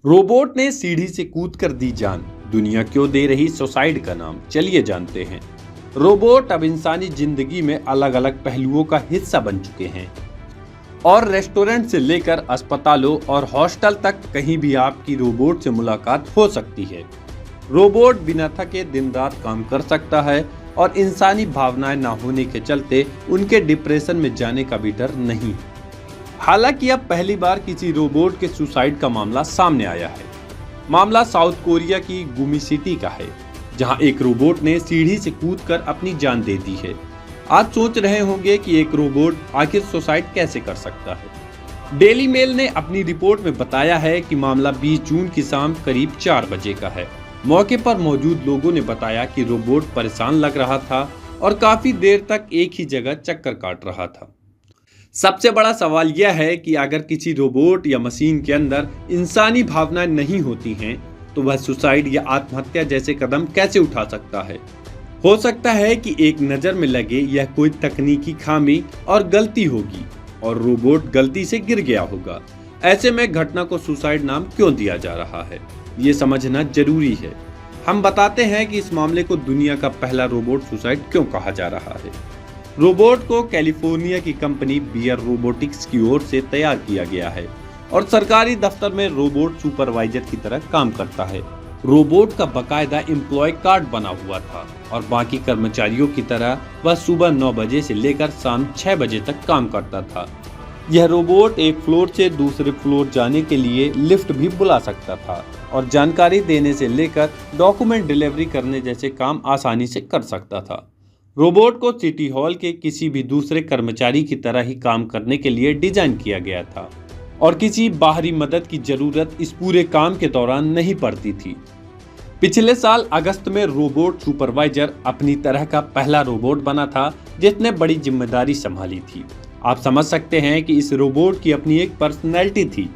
Robot ने सीढ़ी से कूद कर दी जान, दुनिया क्यों दे रही सुसाइड का नाम, चलिए जानते हैं। रोबोट अब इंसानी जिंदगी में अलग अलग पहलुओं का हिस्सा बन चुके हैं और रेस्टोरेंट से लेकर अस्पतालों और हॉस्टल तक कहीं भी आपकी रोबोट से मुलाकात हो सकती है। रोबोट बिना थके दिन रात काम कर सकता है और इंसानी भावनाएं ना होने के चलते उनके डिप्रेशन में जाने का भी डर नहीं। हालांकि अब पहली बार किसी रोबोट के सुसाइड का मामला सामने आया है। मामला साउथ कोरिया की गुमी सिटी का है, जहां एक रोबोट ने सीढ़ी से कूदकर अपनी जान दे दी है। आज सोच रहे होंगे कि एक रोबोट आखिर सुसाइड कैसे कर सकता है। डेली मेल ने अपनी रिपोर्ट में बताया है कि मामला 20 जून की शाम करीब 4 बजे का है। मौके पर मौजूद लोगों ने बताया कि रोबोट परेशान लग रहा था और काफी देर तक एक ही जगह चक्कर काट रहा था। सबसे बड़ा सवाल यह है कि अगर किसी रोबोट या मशीन के अंदर इंसानी भावनाएं नहीं होती हैं, तो वह सुसाइड या आत्महत्या जैसे कदम कैसे उठा सकता है। हो सकता है कि एक नज़र में लगे यह कोई तकनीकी खामी और गलती होगी और रोबोट गलती से गिर गया होगा। ऐसे में घटना को सुसाइड नाम क्यों दिया जा रहा है, ये समझना जरूरी है। हम बताते हैं कि इस मामले को दुनिया का पहला रोबोट सुसाइड क्यों कहा जा रहा है। रोबोट को कैलिफोर्निया की कंपनी बियर रोबोटिक्स की ओर से तैयार किया गया है और सरकारी दफ्तर में रोबोट सुपरवाइजर की तरह काम करता है। रोबोट का बकायदा एम्प्लॉय कार्ड बना हुआ था और बाकी कर्मचारियों की तरह वह सुबह 9 बजे से लेकर शाम 6 बजे तक काम करता था। यह रोबोट एक फ्लोर से दूसरे फ्लोर जाने के लिए लिफ्ट भी बुला सकता था और जानकारी देने से लेकर डॉक्यूमेंट डिलीवरी करने जैसे काम आसानी से कर सकता था। रोबोट को सिटी हॉल के किसी भी दूसरे कर्मचारी की तरह ही काम करने के लिए डिजाइन किया गया था और किसी बाहरी मदद की जरूरत इस पूरे काम के दौरान नहीं पड़ती थी। पिछले साल अगस्त में रोबोट सुपरवाइजर अपनी तरह का पहला रोबोट बना था जिसने बड़ी जिम्मेदारी संभाली थी। आप समझ सकते हैं कि इस रोबोट की अपनी एक पर्सनैलिटी थी